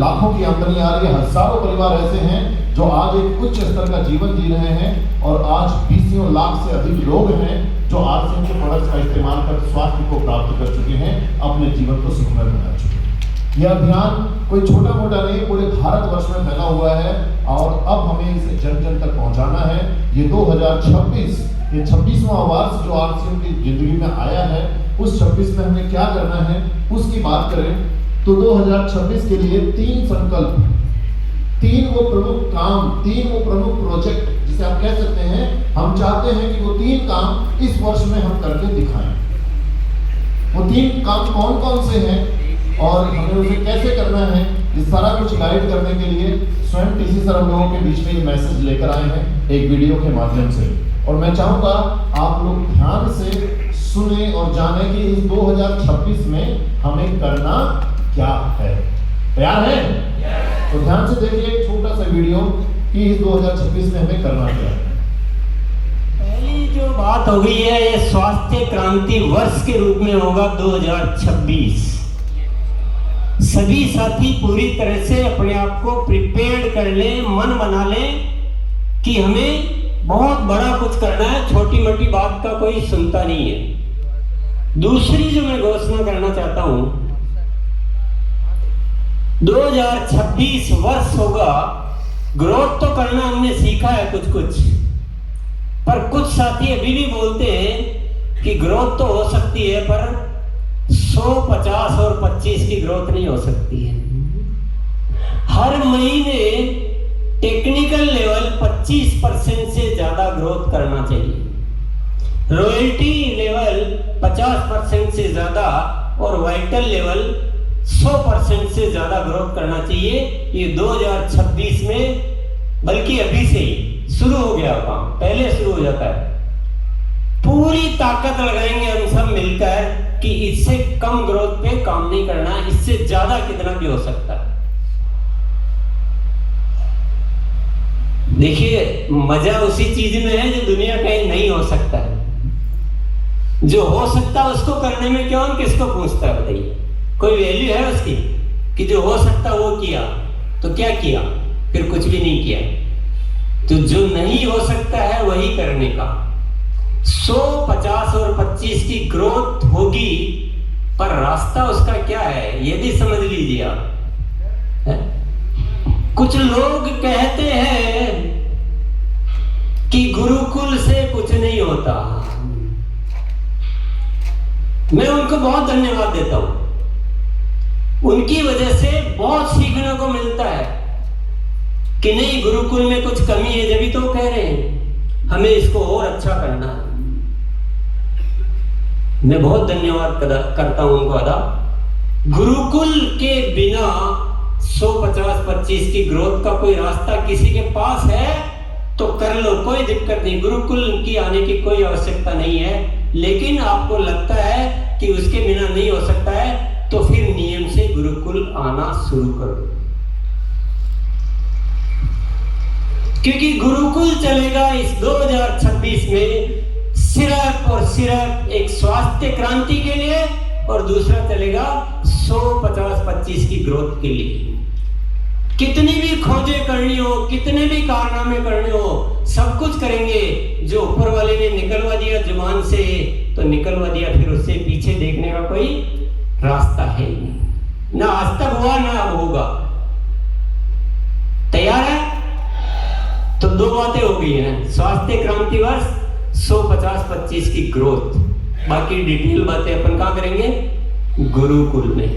लाखों की आमदनी आ रही है। हजारों परिवार ऐसे हैं जो आज एक उच्च स्तर का जीवन जी रहे हैं और आज 20 लाख से अधिक लोग हैं जो आरसीएम के प्रोडक्ट्स का इस्तेमाल कर स्वास्थ्य को प्राप्त कर चुके हैं, अपने जीवन को सुखमय बना चुके हैं। यह अभियान कोई छोटा मोटा नहीं, पूरे भारतवर्ष में फैला हुआ है और अब हमें इसे जन जन तक पहुंचाना है। ये 2026 ये 26वां वर्ष जो आरसीएम की जिंदगी में आया है, उस 26 में हमें क्या करना है उसकी बात करें तो 2026 के लिए 3 संकल्प, 3 वो प्रमुख काम, 3 वो प्रमुख प्रोजेक्ट जिसे आप कह सकते हैं, हम चाहते हैं कि वो 3 काम इस वर्ष में हम करके दिखाएं। वो 3 काम कौन कौन से हैं और हमें उसे कैसे करना है, इस सारा कुछ गाइड करने के लिए स्वयं टीसी सर हम लोगों के बीच में ये मैसेज लेकर आए हैं एक वीडियो के माध्यम से। और मैं चाहूंगा आप लोग ध्यान से सुने और जाने कि इस 2026 में हमें करना क्या है। तैयार है? तो ध्यान से देखिए एक छोटा सा वीडियो कि इस 2026 में हमें करना क्या है। पहली जो बात हो गई है, ये स्वास्थ्य क्रांति वर्ष के रूप में होगा 2026। सभी साथी पूरी तरह से अपने आप को प्रिपेयर्ड कर लें, मन बना लें कि हमें बहुत बड़ा कुछ करना है, छोटी मोटी बात का कोई सुनता नहीं है। दूसरी जो मैं घोषणा करना चाहता हूं, 2026 वर्ष होगा, ग्रोथ तो करना हमने सीखा है कुछ, पर कुछ साथी अभी भी बोलते हैं कि ग्रोथ तो हो सकती है पर 100, 50 और 25 की ग्रोथ नहीं हो सकती है। हर महीने टेक्निकल लेवल 25% से ज्यादा ग्रोथ करना चाहिए, रॉयल्टी लेवल 50% से ज्यादा और वाइटल लेवल 100% से ज्यादा ग्रोथ करना चाहिए। ये 2026 में, बल्कि अभी से ही शुरू हो गया काम, पहले शुरू हो जाता है। पूरी ताकत लगाएंगे हम सब मिलकर कि इससे कम ग्रोथ पे काम नहीं करना, इससे ज्यादा कितना भी हो सकता है। देखिए मजा उसी चीज में है जो दुनिया कहीं नहीं हो सकता है। जो हो सकता है उसको करने में क्यों किसको पूछता है, बताइए? कोई वैल्यू है उसकी कि जो हो सकता वो किया तो क्या किया, फिर कुछ भी नहीं किया। तो जो नहीं हो सकता है वही करने का। 100, 50 और 25 की ग्रोथ होगी, पर रास्ता उसका क्या है ये भी समझ लीजिए आप। कुछ लोग कहते हैं कि गुरुकुल से कुछ नहीं होता। मैं उनको बहुत धन्यवाद देता हूं, उनकी वजह से बहुत सीखने को मिलता है कि नहीं गुरुकुल में कुछ कमी है, जब भी तो कह रहे हैं हमें इसको और अच्छा करना है। मैं बहुत धन्यवाद करता हूं उनको अदा। गुरुकुल के बिना 100, 50, 25 की ग्रोथ का कोई रास्ता किसी के पास है तो कर लो, कोई दिक्कत नहीं। गुरुकुल की आने की कोई आवश्यकता नहीं है, लेकिन आपको लगता है कि उसके बिना नहीं हो सकता है तो फिर नियम से गुरुकुल आना शुरू करो, क्योंकि गुरुकुल चलेगा इस 2026 में सिर्फ और सिर्फ एक स्वास्थ्य क्रांति के लिए और दूसरा चलेगा 100, 50, 25 की ग्रोथ के लिए। कितनी भी खोजें करनी हो, कितने भी कारनामे करने हो, सब कुछ करेंगे। जो ऊपर वाले ने निकलवा दिया जुबान से तो निकलवा दिया, फिर उससे पीछे देखने का कोई रास्ता है नहीं, ना आज तक हुआ ना अब होगा। तैयार है? तो 2 बातें हो गई हैं, स्वास्थ्य क्रांति वर्ष, 100, 50, 25 की ग्रोथ। बाकी डिटेल बातें अपन कहां करेंगे? गुरुकुल में।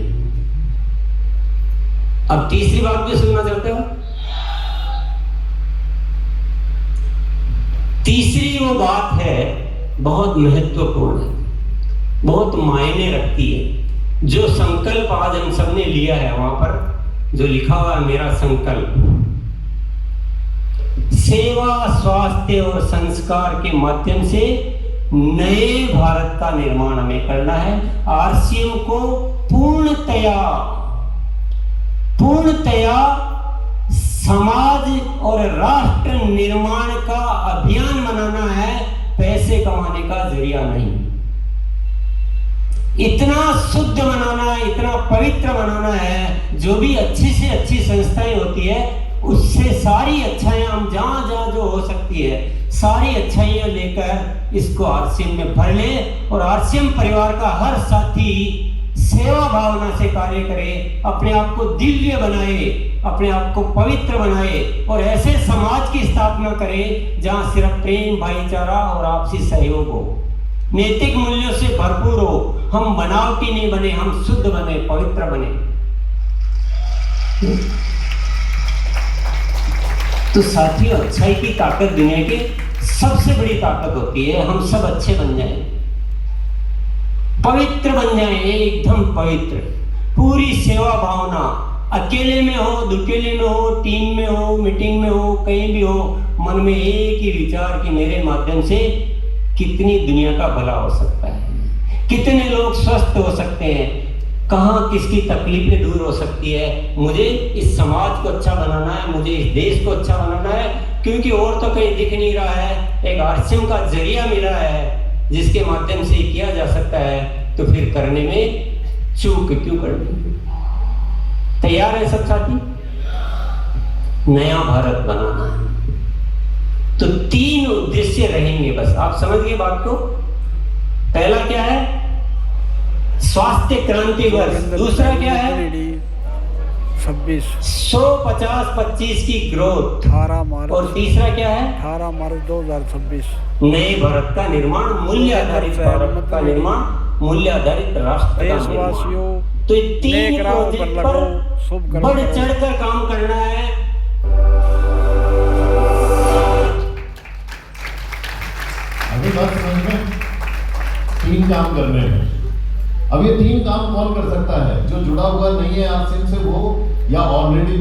अब तीसरी बात भी सुनना चाहते हो? तीसरी वो बात है बहुत महत्वपूर्ण है, बहुत मायने रखती है। जो संकल्प आज हम सबने लिया है, वहां पर जो लिखा हुआ है मेरा संकल्प, सेवा, स्वास्थ्य और संस्कार के माध्यम से नए भारत का निर्माण हमें करना है। आरसीएम को पूर्णतया समाज और राष्ट्र निर्माण का अभियान बनाना है, पैसे कमाने का जरिया नहीं। इतना शुद्ध बनाना है, इतना पवित्र बनाना है जो भी अच्छी से अच्छी संस्थाएं होती है उससे सारी अच्छाइयां हम जहां जहां जो हो सकती है सारी अच्छाइयां लेकर इसको आरसीएम में भर ले और आरसीएम परिवार का हर साथी सेवा भावना से कार्य करे, अपने आप को दिव्य बनाए, अपने आप को पवित्र बनाए और ऐसे समाज की स्थापना करे जहां सिर्फ प्रेम, भाईचारा और आपसी सहयोग हो, नैतिक मूल्यों से भरपूर हो। हम बनावटी नहीं बने, हम शुद्ध बने, पवित्र बने। तो साथियों, अच्छाई की ताकत दुनिया की सबसे बड़ी ताकत होती है। हम सब अच्छे बन जाएं, पवित्र बन जाएं, एकदम पवित्र, पूरी सेवा भावना, अकेले में हो, दुकेले में हो, टीम में हो, मीटिंग में हो, कहीं भी हो, मन में एक ही विचार कि मेरे माध्यम से कितनी दुनिया का भला हो सकता है, कितने लोग स्वस्थ हो सकते हैं, कहाँ किसकी तकलीफें दूर हो सकती है। मुझे इस समाज को अच्छा बनाना है, मुझे इस देश को अच्छा बनाना है, क्योंकि और तो कहीं दिख नहीं रहा है। एक आरसीएम का जरिया मिला है जिसके माध्यम से किया जा सकता है, तो फिर करने में चूक क्यों करनी। तैयार है सब साथी? नया भारत बनाना है तो 3 उद्देश्य रहेंगे, बस आप समझ गए बात को। पहला क्या है? स्वास्थ्य क्रांति वर्ष। दूसरा क्या है? 26 100-50-25 की ग्रोथ। 18 मार्च और तीसरा क्या है? 18 मार्च 2026 नए भारत का निर्माण, मूल्य आधारित भारत का निर्माण, मूल्य आधारित राष्ट्र का निर्माण। देशवासियों, तो 3 प्रोजेक्ट पर बढ़ चढ़कर काम करना है। अभी बात समझ में, 3 काम करने हैं। अब ये 3 काम कौन कर सकता है? जो जुड़ा हुआ नहीं है आरसीएम से वो, या ऑलरेडी